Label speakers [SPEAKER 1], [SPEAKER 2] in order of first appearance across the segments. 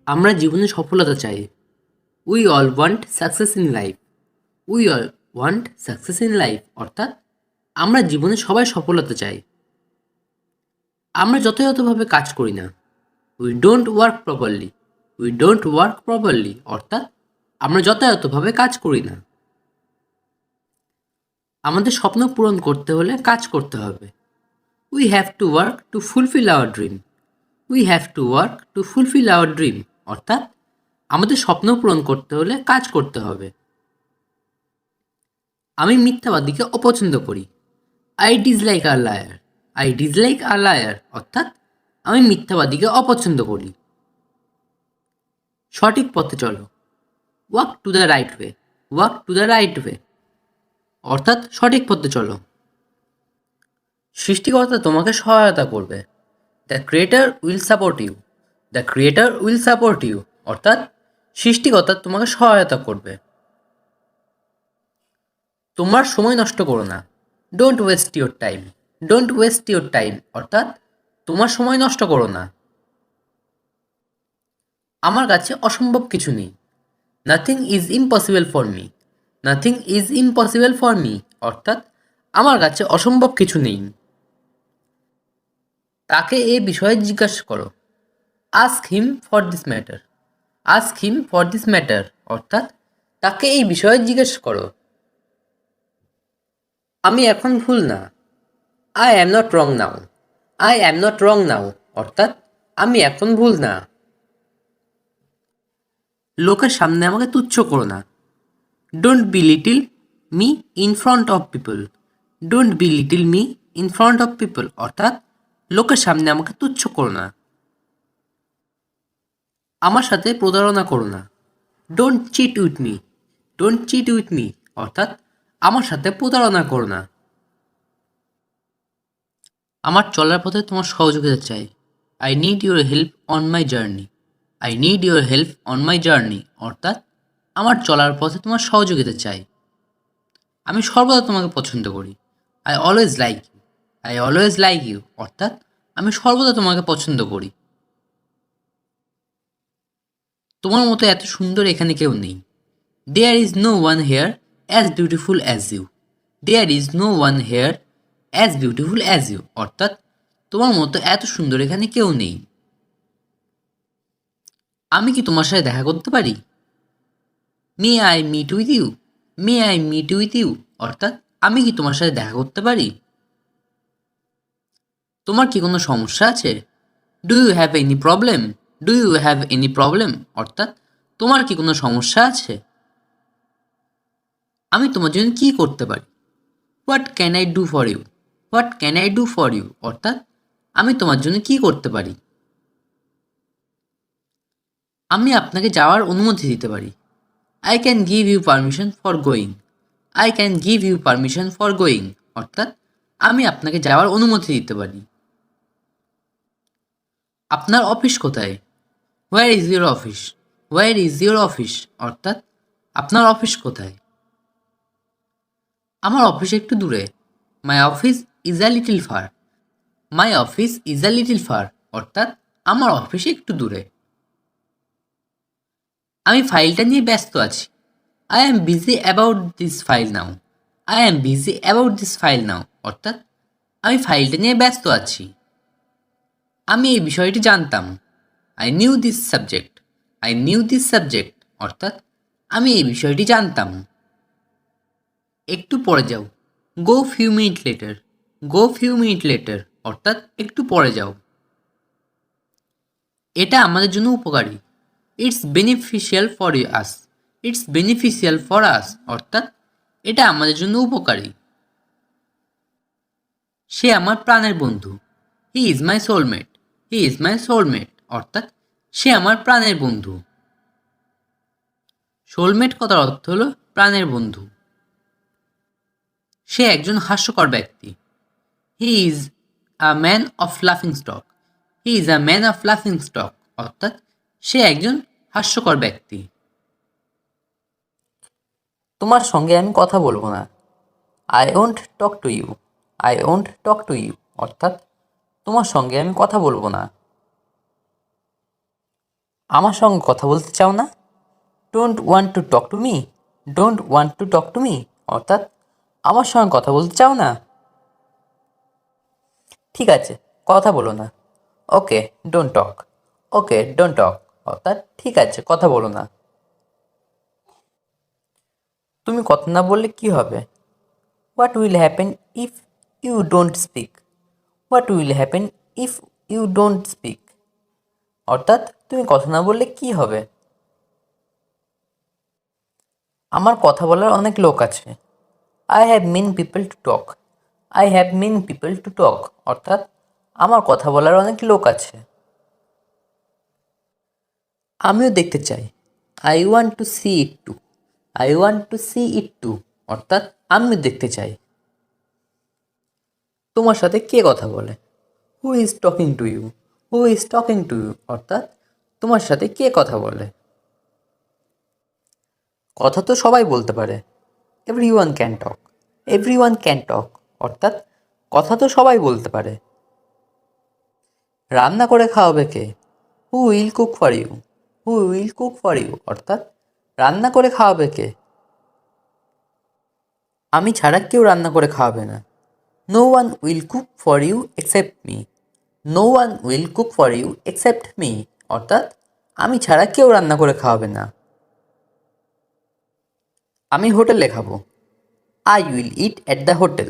[SPEAKER 1] আমরা জীবনে সফলতা চাই। We all want success in life. We all want success in life অর্থাৎ আমরা জীবনে সবাই সফলতা চাই। আমরা যথাযথভাবে কাজ করি না। We don't work properly. We don't work properly অর্থাৎ আমরা যথাযথভাবে কাজ করি না। আমাদের স্বপ্ন পূরণ করতে হলে কাজ করতে হবে। We have to work to fulfil hour dream. We have to work to fulfil hour dream অর্থাৎ আমাদের স্বপ্ন পূরণ করতে হলে কাজ করতে হবে। আমি মিথ্যাবাদীকে অপছন্দ করি। I dislike a liar. I dislike a liar অর্থাৎ আমি মিথ্যাবাদীকে অপছন্দ করি। সঠিক পথে চলো। Walk to the right way. Walk to the right way অর্থাৎ সঠিক পথে চলো। সৃষ্টিকর্তা তোমাকে সহায়তা করবে। The creator will support you. The creator will support you অর্থাৎ সৃষ্টিকর্তা তোমাকে সহায়তা করবে। তোমার সময় নষ্ট করো না। Don't waste your time. Don't waste your time অর্থাৎ তোমার সময় নষ্ট করো না। আমার কাছে অসম্ভব কিছু নেই। Nothing is impossible for me. Nothing is impossible for me অর্থাৎ আমার কাছে অসম্ভব কিছু নেই। তাকে এ বিষয়ে জিজ্ঞাসা করো। Ask him for this matter. Ask him for this matter অর্থাৎ তাকে এই বিষয়ে জিজ্ঞেস করো। আমি এখন ভুল না। I am not wrong now. I am not wrong now অর্থাৎ আমি এখন ভুল না। লোকের সামনে আমাকে তুচ্ছ করো না। Don't be little me in front of people. Don't be little me in front of people অর্থাৎ লোকের সামনে আমাকে তুচ্ছ করো না। আমার সাথে প্রতারণা করো না। Don't cheat with me. Don't cheat with me অর্থাৎ আমার সাথে প্রতারণা করো না। আমার চলার পথে তোমার সহযোগিতা চাই। I need your help on my journey. I need your help on my journey অর্থাৎ আমার চলার পথে তোমার সহযোগিতা চাই। আমি সর্বদা তোমাকে পছন্দ করি। I always like you. I always like you অর্থাৎ আমি সর্বদা তোমাকে পছন্দ করি। তোমার মতো এত সুন্দর এখানে কেউ নেই। There is no one here as beautiful as you. There is no one here as beautiful as you অর্থাৎ তোমার মতো এত সুন্দর এখানে কেউ নেই। আমি কি তোমার সাথে দেখা করতে পারি? May I meet with you. May I meet with you অর্থাৎ আমি কি তোমার সাথে দেখা করতে পারি? তোমার কি কোনো সমস্যা আছে? Do you have any problem? Do you have any problem অর্থাৎ তোমার কি কোনো সমস্যা আছে? আমি তোমার জন্য কি করতে পারি? What can I do for you? What can I do for you অর্থাৎ আমি তোমার জন্য কি করতে পারি? আমি আপনাকে যাওয়ার অনুমতি দিতে পারি। I can give you permission for going. I can give you permission for going অর্থাৎ আমি আপনাকে যাওয়ার অনুমতি দিতে পারি। আপনার অফিস কোথায়? Where is your office? Where is your office অর্থাৎ আপনার অফিস কোথায়? আমার অফিস একটু দূরে। My office is a little far. My office is a little far অর্থাৎ আমার অফিস একটু দূরে। আমি ফাইলটা নিয়ে ব্যস্ত আছি। I am busy about this file now. I am busy about this file now অর্থাৎ আমি ফাইলটা নিয়ে ব্যস্ত আছি। আমি এই বিষয়টি জানতাম। I knew this subject. I knew this subject অর্থাৎ আমি এই বিষয়টি জানতাম। একটু পরে যাও। গো ফিউ মিনিট লেটার। গো ফিউ মিনিট লেটার অর্থাৎ একটু পরে যাও। এটা আমাদের জন্য উপকারী। It's beneficial for us. It's beneficial for us অর্থাৎ এটা আমাদের জন্য উপকারী। সে আমার প্রাণের বন্ধু। He is my soulmate. He is my soulmate অর্থাৎ সে আমার প্রাণের বন্ধু। সোলমেট কথার অর্থ হলো প্রাণের বন্ধু। সে একজন হাস্যকর ব্যক্তি। He is a man of লাফিং stock. He is a man of লাফিং স্টক অর্থাৎ সে একজন হাস্যকর ব্যক্তি। তোমার সঙ্গে আমি কথা বলবো না। I won't talk to you. I won't talk to you অর্থাৎ তোমার সঙ্গে আমি কথা বলবো না। আমার সঙ্গে কথা বলতে চাও না? Don't want to talk to me? Don't want to talk to me অর্থাৎ আমার সঙ্গে কথা বলতে চাও না? ঠিক আছে, কথা বলো না। ওকে, don't talk. Okay, don't talk অর্থাৎ ঠিক আছে, কথা বলো না। তুমি কথা না বললে কি হবে? What will happen if you don't speak? What will happen if you don't speak অর্থাৎ তুমি কথা না বললে কি হবে? আমার কথা বলার অনেক লোক আছে। I have many people to talk. I have many people to talk অর্থাৎ আমার কথা বলার অনেক লোক আছে। আমিও দেখতে চাই। I want to see it too. I want to see it too অর্থাৎ আমিও দেখতে চাই। তোমার সাথে কে কথা বলে? Who is talking to you? Who is talking to you অর্থাৎ তোমার সাথে কে কথা বলে? কথা তো সবাই বলতে পারে। Every one can talk. Every one can talk অর্থাৎ কথা তো সবাই বলতে পারে। রান্না করে খাওয়াবে কে? Who will cook for you? Who will cook for you অর্থাৎ রান্না করে খাওয়াবে কে? আমি ছাড়া কেউ রান্না করে খাওয়াবে না। No one will cook for you except me. No one will cook for you except me অর্থাৎ আমি ছাড়া কেউ রান্না করে খাওয়াবে না। আমি হোটেলে খাবো। I will eat at the hotel.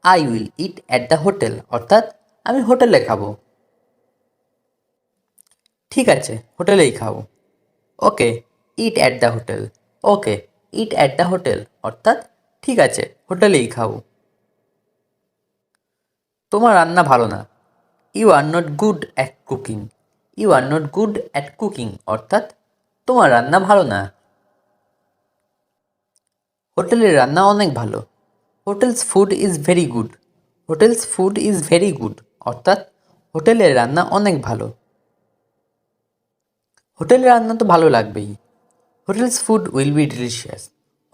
[SPEAKER 1] I will eat at the hotel অর্থাৎ আমি হোটেলে খাবো। ঠিক আছে, হোটেলেই খাবো। Okay, eat at the hotel. Okay, eat at the hotel অর্থাৎ ঠিক আছে, হোটেলেই খাবো। তোমার রান্না ভালো না। You are not good at cooking. You are not good at cooking অর্থাৎ তোমার রান্না ভালো না। হোটেলের রান্না অনেক ভালো। Hotel's food is very good. Hotels food is very good অর্থাৎ হোটেলের রান্না অনেক ভালো। হোটেলের রান্না তো ভালো লাগবেই। Hotels food will be delicious.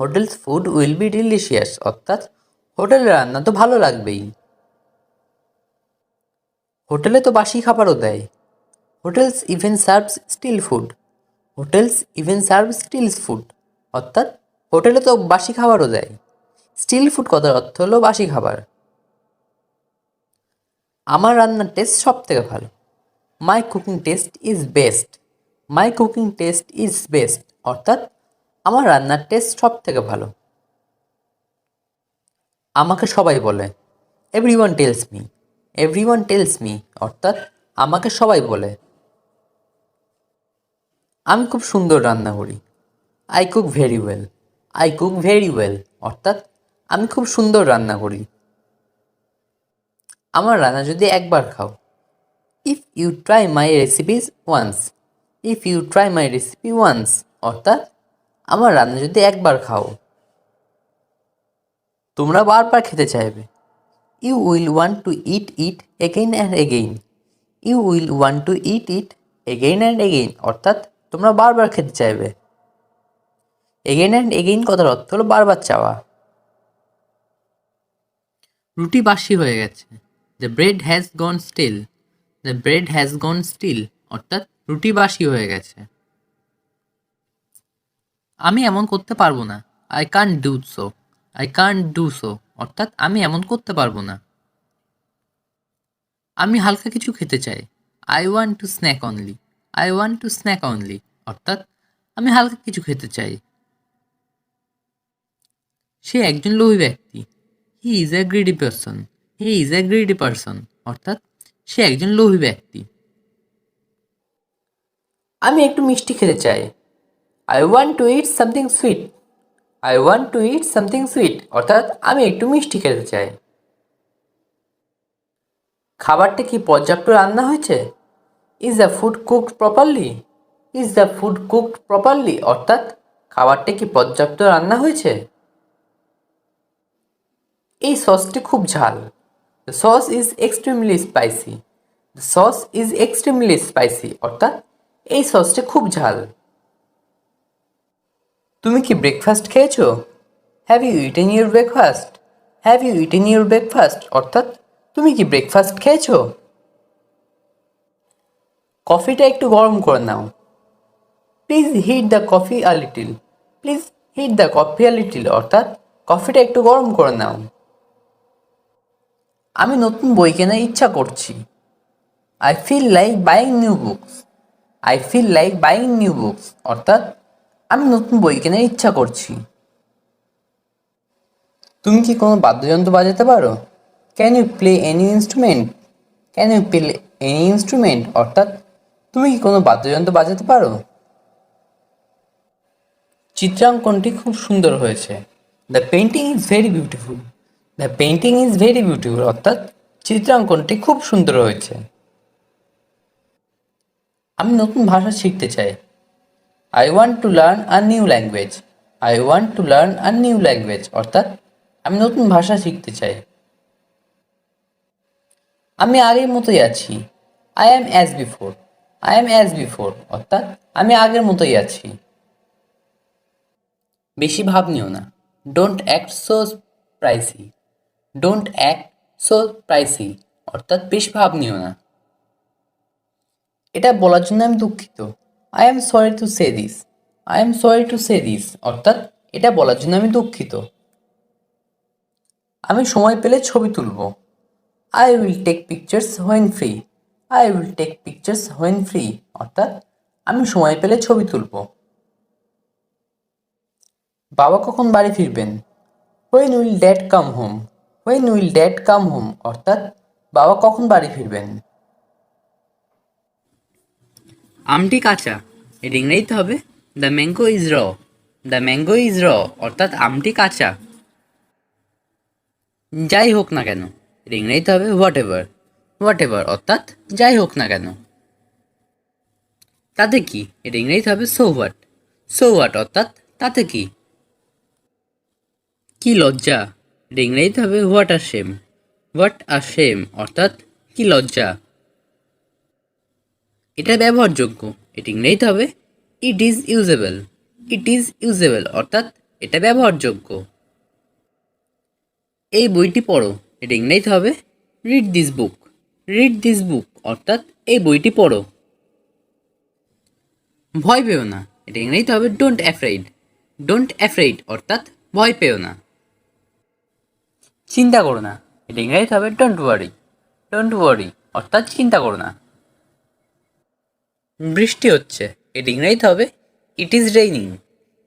[SPEAKER 1] Hotels food will be delicious অর্থাৎ হোটেলের রান্না তো ভালো লাগবেই। হোটেলে তো বাসি খাবারও দেয়। Hotels even serves stale food. Hotels even serve stale food অর্থাৎ হোটেলে তো বাসি খাবারও দেয়। স্টিল ফুড কথার অর্থ হলো বাসি খাবার। আমার রান্নার টেস্ট সব থেকে ভালো। My cooking test is best. My cooking test is best অর্থাৎ আমার রান্নার টেস্ট সব থেকে ভালো। আমাকে সবাই বলে। Every one tales me. Every one tales me অর্থাৎ আমাকে সবাই বলে। আমি খুব সুন্দর রান্না করি। I cook very well. I cook very well অর্থাৎ আমি খুব সুন্দর রান্না করি। আমার রান্না যদি একবার খাও। If you try my recipes once. If you try my recipe once অর্থাৎ আমার রান্না যদি একবার খাও। তোমরা বারবার খেতে চাইবে। You will want to eat it again and again. You will want to eat it again and again অর্থাৎ তোমরা বারবার খেতে চাইবে। এগেইন অ্যান্ড এগেইন কথার অর্থ হলো বারবার চাওয়া। রুটি বাসি হয়ে গেছে। The bread has gone stale. The bread has gone stale অর্থাৎ রুটি বাসি হয়ে গেছে। আমি এমন করতে পারবো না। I can't do so. I can't do so অর্থাৎ আমি এমন করতে পারবো না। আমি হালকা কিছু খেতে চাই। I want two snack only. I want two snack only অর্থাৎ আমি হালকা কিছু খেতে চাই। সে একজন লোভী ব্যক্তি। He is a greedy person. He is a greedy person অর্থাৎ সে একজন লোভী ব্যক্তি। আমি একটু মিষ্টি খেতে চাই। I want to it something sweet. I want to it something sweet অর্থাৎ আমি একটু মিষ্টি খেতে চাই। খাবারটা কি পর্যাপ্ত রান্না হয়েছে? Is the food cooked properly? Is the food cooked properly অর্থাৎ খাবারটা কি পর্যাপ্ত রান্না হয়েছে? এই সসটি খুব ঝাল। The sauce is extremely spicy. The sauce is extremely spicy অর্থাৎ এই সসটি খুব ঝাল। তুমি কি ব্রেকফাস্ট খেয়েছো? Have you eaten your breakfast? Have you eaten your breakfast অর্থাৎ তুমি কি ব্রেকফাস্ট খেয়েছো? কফিটা একটু গরম করে নাও। Please heat the coffee a little. Please heat the coffee a little অর্থাৎ কফিটা একটু গরম করে নাও। আমি নতুন বই কেনার ইচ্ছা করছি। I feel like buying new books. I feel like buying new books অর্থাৎ আমি নতুন বই কেনার ইচ্ছা করছি। তুমি কি কোনো বাদ্যযন্ত্র বাজাতে পারো? Can you play any instrument? Can you play any instrument অর্থাৎ তুমি কি কোনো বাদ্যযন্ত্র বাজাতে পারো? চিত্রাঙ্কনটি খুব সুন্দর হয়েছে। The painting is very beautiful. The painting is very beautiful অর্থাৎ চিত্রাঙ্কনটি খুব সুন্দর হয়েছে। আমি নতুন ভাষা শিখতে চাই। I want to learn a new language. I want to learn a new language অর্থাৎ আমি নতুন ভাষা শিখতে চাই। আমি আগের মতোই আছি। I am as before. I am as before অর্থাৎ আমি আগের মতোই আছি। বেশি ভাব নিও না। Don't act so pricey. Don't act so pricey অর্থাৎ বেশি ভাব নিও না। এটা বলার জন্য আমি দুঃখিত। I am sorry to say this. I am sorry to say this অর্থাৎ এটা বলার জন্য আমি দুঃখিত। আমি সময় পেলে ছবি তুলব। I will take pictures when free. I will take pictures when free অর্থাৎ আমি সময় পেলে ছবি তুলব। বাবা কখন বাড়ি ফিরবেন? When will dad come home. When will dad come home অর্থাৎ বাবা কখন বাড়ি ফিরবেন। আমটি কাঁচা, এটা ইংরেজিতে হবে দ্য ম্যাঙ্গো ইজ র। দ্য ম্যাঙ্গো ইজ র অর্থাৎ আমটি কাঁচা। যাই হোক না কেন, এটা ইংরেজিতে হবে হোয়াট এভার। হোয়াট এভার অর্থাৎ যাই হোক না কেন। তাতে কি, এটা ইংরেজিতে হবে সো হোয়াট। সো হোয়াট অর্থাৎ তাতে কি। কি লজ্জা, এটা ইংরেজিতে হবে what are shame. What are shame অর্থাৎ কি লজ্জা। এটা ব্যবহারযোগ্য, এটা ইংরেজিতে হবে it is usable. It is usable অর্থাৎ এটা ব্যবহারযোগ্য। এই বইটি পড়ো, এটা ইংরেজিতে হবে read this book. Read this book অর্থাৎ এই বইটি পড়ো। ভয় পেও না, এটা ইংরেজিতে হবে ডোন্ট অ্যাফ্রেইড। ডোন্ট অ্যাফ্রেইড অর্থাৎ ভয় পেও না। চিন্তা করো না, এটা ইংরেজিতে হবে ডোন্ট ওয়ারি। ডোন্ট ওয়ারি অর্থাৎ চিন্তা করো না। বৃষ্টি হচ্ছে, এটা ইংরেজিতে হবে it is raining.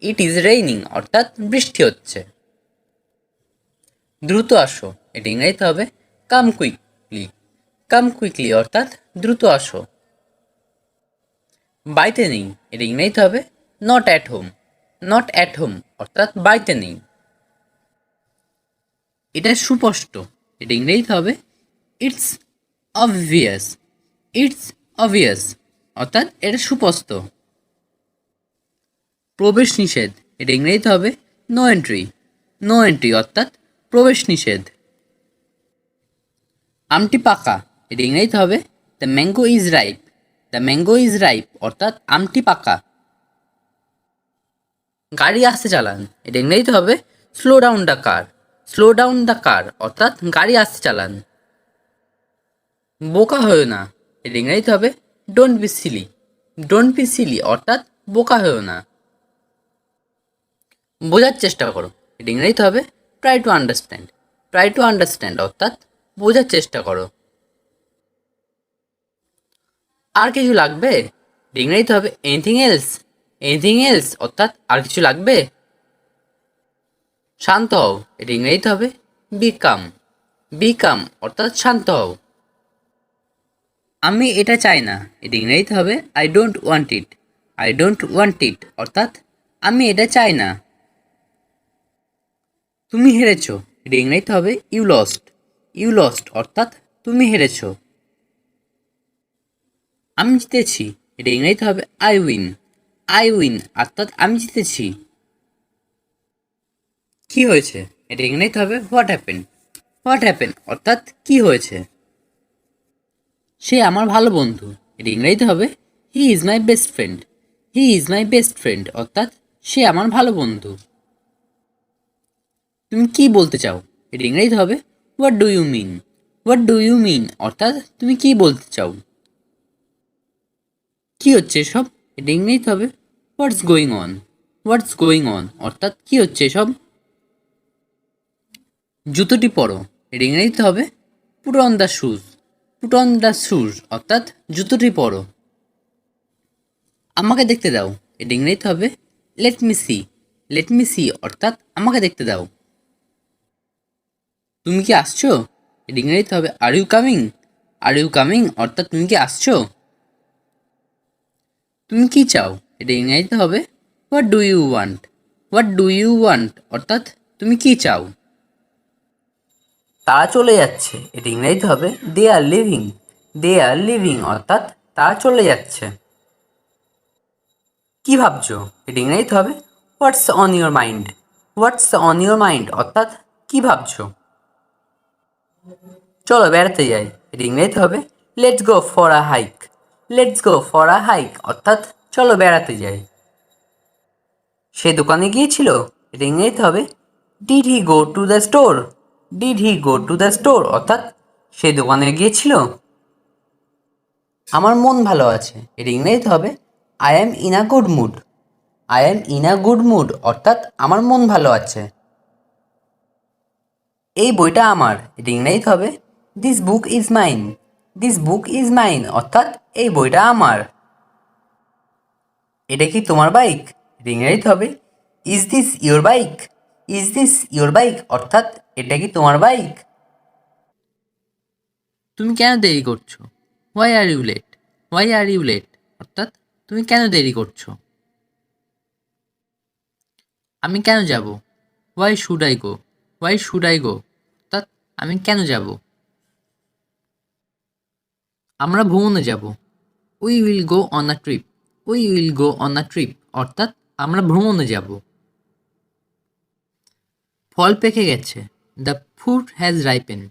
[SPEAKER 1] It is raining অর্থাৎ বৃষ্টি হচ্ছে। দ্রুত আসো, এটা ইংরেজিতে হবে কাম কুইকলি। কাম কুইকলি অর্থাৎ দ্রুত আসো। বাড়িতে নেই, এটা ইংরেজিতে হবে not at home. Not at home অর্থাৎ বাড়িতে নেই। এটা সুস্পষ্ট, এটা ইংরেজিতে হবে ইটস অবভিয়াস। ইটস অবভিয়াস অর্থাৎ এটা সুস্পষ্ট। প্রবেশ নিষেধ, এটা ইংরেজিতে হবে নো এন্ট্রি। নো এন্ট্রি অর্থাৎ প্রবেশ নিষেধ। আমটি পাকা, এটা ইংরেজিতে হবে the mango is ripe. The mango is ripe অর্থাৎ আমটি পাকা। গাড়ি আস্তে চালান, এটা ইংরেজিতে হবে slow down the car. Slow down the car অর্থাৎ গাড়ি আস্তে চালান। বোকা হয়েও না, এটা ইংরেজিতে হবে don't be silly. Don't be silly অর্থাৎ বোকা হয়েও না। বোঝার চেষ্টা করো, এটা ইংরেজিতে হবে try to understand. Try to understand অর্থাৎ বোঝার চেষ্টা করো। আর কিছু লাগবে, ইংরেজিতে হবে এনিথিং এলস। এনিথিং এলস অর্থাৎ আর কিছু লাগবে। শান্ত হও, এটা ইংরেজিতে হবে বি কাম। বি কাম অর্থাৎ শান্ত হও। আমি এটা চাই না, এটা ইংরেজিতে হবে I don't want it. I don't want ইট অর্থাৎ আমি এটা চাই না। তুমি হেরেছো, এটা ইংরেজিতে হবে ইউ লস্ট। ইউ লস্ট অর্থাৎ তুমি হেরেছো। আমি জিতেছি, এটা ইংরেজিতে হবে আই উইন। আই উইন অর্থাৎ আমি জিতেছি। কি হয়েছে, এটা ইংরেজিতে হবে হোয়াট হ্যাপেন। হোয়াট হ্যাপেন অর্থাৎ কি হয়েছে। সে আমার ভালো বন্ধু, এটা ইংরেজিতে হবে he is my best friend. He is my best friend অর্থাৎ সে আমার ভালো বন্ধু। তুমি কি বলতে চাও, এটা ইংরেজিতে হবে what do you mean. What do you mean অর্থাৎ তুমি কি বলতে চাও। কি হচ্ছে এসব, এটা ইংরেজিতে হবে what's going on? What's going on অর্থাৎ কি হচ্ছে এসব? জুতোটি পরো, এটা ইংরেজিতে হবে put on the shoes. Put on the shoes অর্থাৎ জুতোটি পরো। আমাকে দেখতে দাও, এটা ইংরেজিতে হবে let me see. Let me see অর্থাৎ আমাকে দেখতে দাও। তুমি কি আসছো? এটা ইংরেজিতে হবে are you coming. Are you coming অর্থাৎ তুমি কি আসছো? তুমি কি চাও? এটা ইংরেজিতে হবে what do you want. What do you want অর্থাৎ তুমি কি চাও? তারা চলে যাচ্ছে, এটা ইংরেজিতে হবে দে আর লিভিং। দে আর লিভিং অর্থাৎ তারা চলে যাচ্ছে। কি ভাবছো? এটা ইংরেজিতে হবে হোয়াটস on your mind. What's on your mind অর্থাৎ কি ভাবছো? চলো বেড়াতে যাই, এটা ইংরেজিতে হবে let's go for a hike. Let's go for a hike অর্থাৎ চলো বেড়াতে যাই। সে দোকানে গিয়েছিল, এটা ইংরেজিতে হবে did he go to the store. Did he go to the store অর্থাৎ সে দোকানে গিয়েছিল। আমার মন ভালো আছে, এটা ইংরেজিতে হবে I am in a good mood. I am in a good mood অর্থাৎ আমার মন ভালো আছে। এই বইটা আমার, এটা ইংরেজিতে হবে this book is mine. This book is mine অর্থাৎ এই বইটা আমার। এটা কি তোমার বাইক? এটা ইংরেজিতে হবে is this your bike. Is this your bike অর্থাৎ এটা কি তোমার বাইক? তুমি কেন দেরি করছো? Why are you late? Why are you late অর্থাৎ তুমি কেন দেরি করছো? আমি কেন যাব? Why should I go? Why should I go অর্থাৎ আমি কেন যাব? আমরা ভ্রমণে যাব, we will go on a trip. We will go on a trip অর্থাৎ আমরা ভ্রমণে যাব। ফল পেকে গেছে, the fruit has ripen.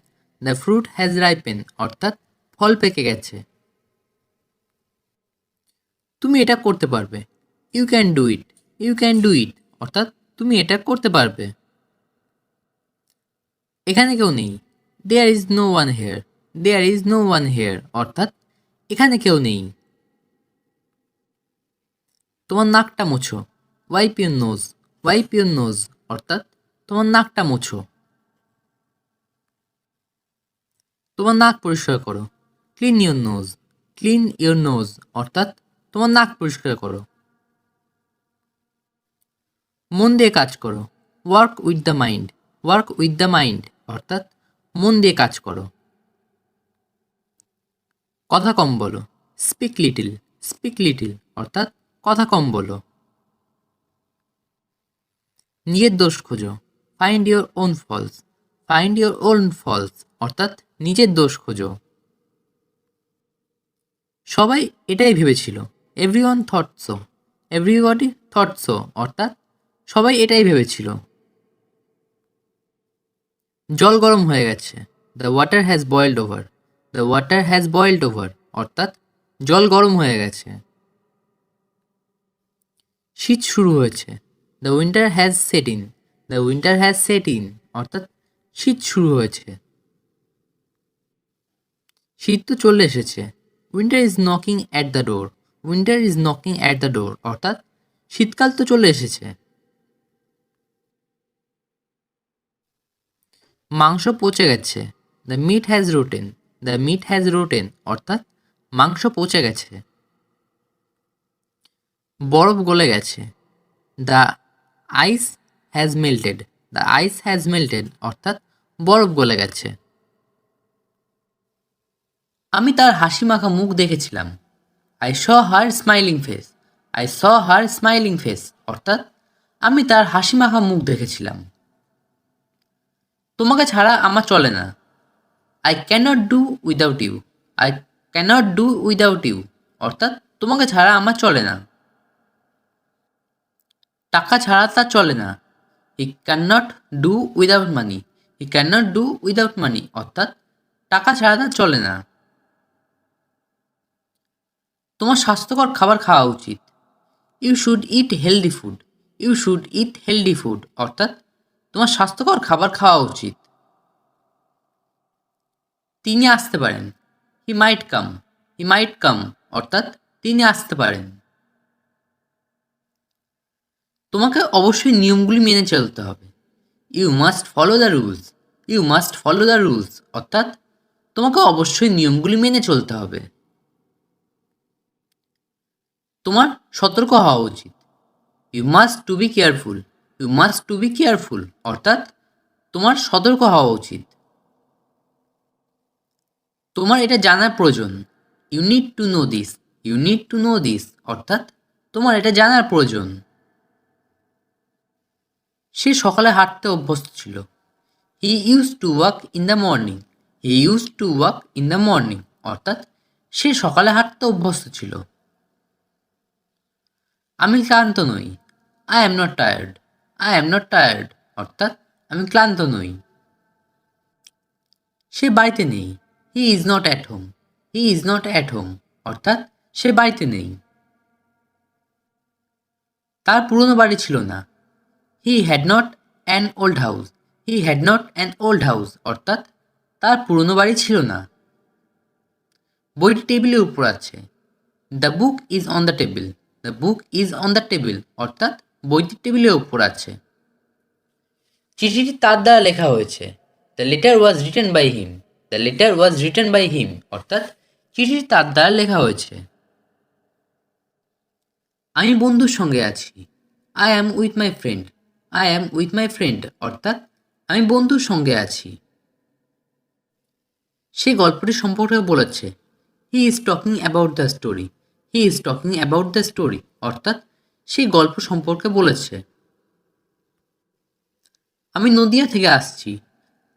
[SPEAKER 1] The fruit has ripen অর্থাৎ ফল পেকে গেছে। তুমি এটা করতে পারবে, you can do it. You can do it অর্থাৎ তুমি এটা করতে পারবে। এখানে কেউ নেই, there is no one here. There is no one here অর্থাৎ এখানে কেউ নেই। তোমার নাকটা মুছো, wipe your nose. Wipe your nose অর্থাৎ তোমার নাকটা মুছো। তোমার নাক পরিষ্কার করো, clean your nose. Clean your nose অর্থাৎ তোমার নাক পরিষ্কার করো। মন দিয়ে কাজ করো, work with the mind. Work with the mind অর্থাৎ মন দিয়ে কাজ করো। কথা কম বলো, স্পিক লিটিল। স্পিক লিটিল অর্থাৎ কথা কম বলো। নিজের দোষ খোঁজো, find your own faults. Find your own faults অর্থাৎ নিজের দোষ খোঁজো। সবাই এটাই ভেবেছিল, everyone thought so. Everybody thought so অর্থাৎ সবাই এটাই ভেবেছিল। জল গরম হয়ে গেছে, the water has boiled over. The water has boiled over অর্থাৎ জল গরম হয়ে গেছে। শীত শুরু হয়েছে, the winter has set in. The winter has set in অর্থাৎ শীত শুরু হয়েছে। শীত তো চলে এসেছে, winter is knocking at the door. Winter is knocking at the door অর্থাৎ শীতকাল তো চলে এসেছে। মাংস পচে গেছে, the meat has rotten. The meat has rotten অর্থাৎ মাংস পচে গেছে। বরফ গলে গেছে, the ice has melted. The ice has melted অর্থাৎ বরফ গলে গেছে। আমি তার হাসি মাখা মুখ দেখেছিলাম, I saw her smiling face. I saw her smiling face অর্থাৎ আমি তার হাসি মাখা মুখ দেখেছিলাম। তোমাকে ছাড়া আমার চলে না, I can't do without you. I can't do without you অর্থাৎ তোমাকে ছাড়া আমার চলে না। টাকা ছাড়া তার চলে না, he can not do without money. He can not do without মানি অর্থাৎ টাকা ছাড়া তার চলে না। তোমার স্বাস্থ্যকর খাবার খাওয়া উচিত, you should eat healthy food. You should eat healthy food অর্থাৎ তোমার স্বাস্থ্যকর খাবার খাওয়া উচিত। তিনি আসতে পারেন, হি মাইট কাম। হি মাইট কাম অর্থাৎ তিনি আসতে পারেন। তোমাকে অবশ্যই নিয়মগুলি মেনে চলতে হবে। You must follow the rules. You must follow the rules অর্থাৎ তোমাকে অবশ্যই নিয়মগুলি মেনে চলতে হবে। তোমার সতর্ক হওয়া উচিত। You must to be careful. You must to be careful অর্থাৎ তোমার সতর্ক হওয়া উচিত। তোমার এটা জানার প্রয়োজন। You need to know this. You need to know this অর্থাৎ তোমার এটা জানার প্রয়োজন। সে সকালে হাঁটতে অভ্যস্ত ছিল। He use to walk in the morning. He use to walk in the morning অর্থাৎ সে সকালে হাঁটতে অভ্যস্ত ছিল। আমি ক্লান্ত নই। I am not tired. I am not tired অর্থাৎ আমি ক্লান্ত নই। সে বাড়িতে নেই। He is not at home. He is not at home অর্থাৎ সে বাড়িতে নেই। তার পুরনো বাড়ি ছিল না। He had not an old house. He had not an old house অর্থাৎ তার পুরনো বাড়ি ছিল না। বইটি টেবিলের উপর আছে। The book is on the table. The book is on the table অর্থাৎ বইটি টেবিলের উপর আছে। চিঠিটি তার দ্বারা লেখা হয়েছে। The letter was written by him. The letter was written by him অর্থাৎ চিঠিটি তার দ্বারা লেখা হয়েছে। আমি বন্ধুর সঙ্গে আছি। I am with my friend. I am with my friend অর্থাৎ আমি বন্ধুর সঙ্গে আছি। সে গল্পটি সম্পর্কে বলেছে। He is talking about the story. He is talking about the story অর্থাৎ সেই গল্প সম্পর্কে বলেছে। আমি নদিয়া থেকে আসছি।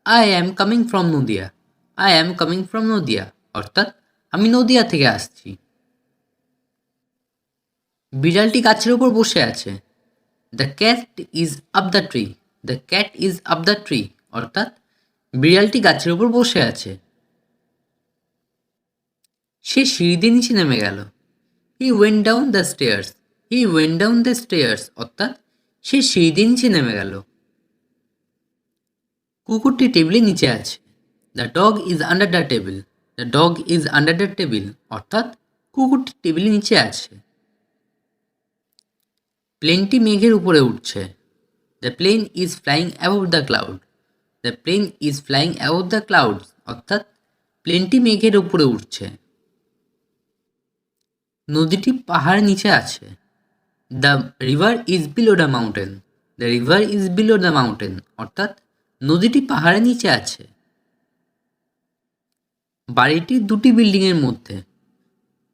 [SPEAKER 1] I am coming from Nadia. I am coming from Nadia অর্থাৎ আমি নদিয়া থেকে আসছি। বিড়ালটি গাছের উপর বসে আছে। The cat is up the tree. The cat is up the tree অর্থাৎ বিড়ালটি গাছের উপর বসে আছে। সে সিঁড়ি দিয়ে নিচে নেমে গেল। He went down the stairs. He went down the stairs অর্থাৎ সে সিঁড়ি দিয়ে নিচে নেমে গেল। কুকুরটি টেবিলের নিচে আছে। The dog is under the table. The dog is under the table অর্থাৎ কুকুরটি টেবিলের নিচে আছে। প্লেনটি মেঘের উপরে উঠছে। The plane is flying above the cloud. The plane is flying above the clouds অর্থাৎ প্লেনটি মেঘের উপরে উঠছে। নদীটি পাহাড়ের নিচে আছে। The river is below the mountain. The river is below the mountain অর্থাৎ নদীটি পাহাড়ের নিচে আছে। বাড়িটি দুটি বিল্ডিংয়ের মধ্যে।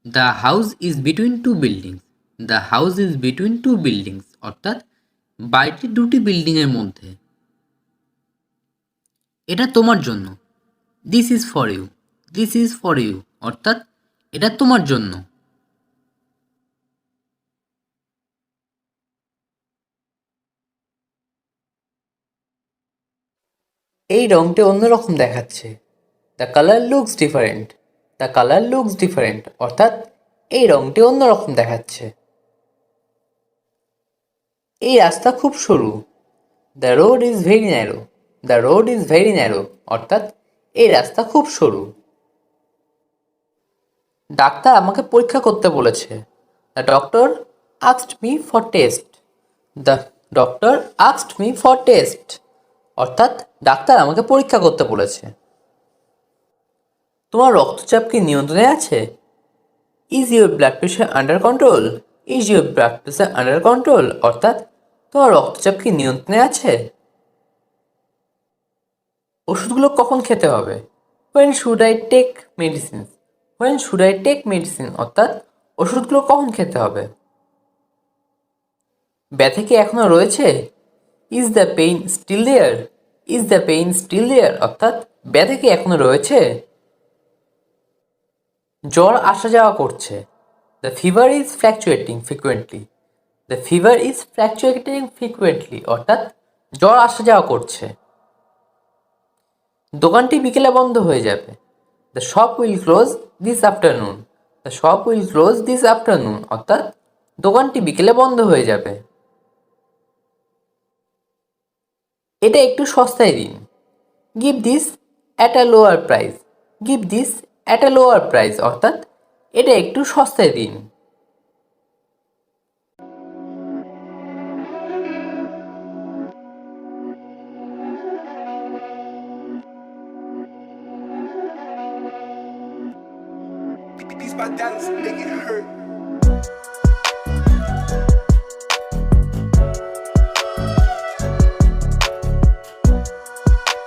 [SPEAKER 1] The house is between two buildings. The house is between two buildings অর্থাৎ বাড়িটি দুটি বিল্ডিংয়ের মধ্যে। এটা তোমার জন্য। This is for you. This is for you অর্থাৎ এটা তোমার জন্য। এই রংটি অন্যরকম দেখাচ্ছে। The colour looks different. The colour looks different অর্থাৎ এই রংটি অন্যরকম দেখাচ্ছে। এই রাস্তা খুব সরু। The road is very narrow. The road is very narrow অর্থাৎ এই রাস্তা খুব সরু। ডাক্তার আমাকে পরীক্ষা করতে বলেছে। The doctor asked me for test. The doctor asked me for test অর্থাৎ ডাক্তার আমাকে পরীক্ষা করতে বলেছে। তোমার রক্তচাপ কি নিয়ন্ত্রণে আছে? Is your blood pressure under control? Is your blood pressure under control অর্থাৎ তোমার রক্তচাপ কি নিয়ন্ত্রণে আছে? ওষুধগুলো কখন খেতে হবে? When should I take medicine? When should I take medicine অর্থাৎ ওষুধগুলো কখন খেতে হবে? ব্যথা কি এখনো রয়েছে? Is the pain still there? Is the pain still there অর্থাৎ ব্যথা কি এখনো রয়েছে? জ্বর আসা যাওয়া করছে। The fever is fluctuating frequently. The fever is fluctuating frequently অর্থাৎ জ্বর আসা যাওয়া করছে। দোকানটি বিকেলে বন্ধ হয়ে যাবে। The shop will close this afternoon. The shop will close this afternoon অর্থাৎ দোকানটি বিকেলে বন্ধ হয়ে যাবে। এটা একটু সস্তায় দিন। Give this at a lower price. Give this at a lower price অর্থাৎ এটা একটু সস্তায় দিন।
[SPEAKER 2] by dollars, make it hurt.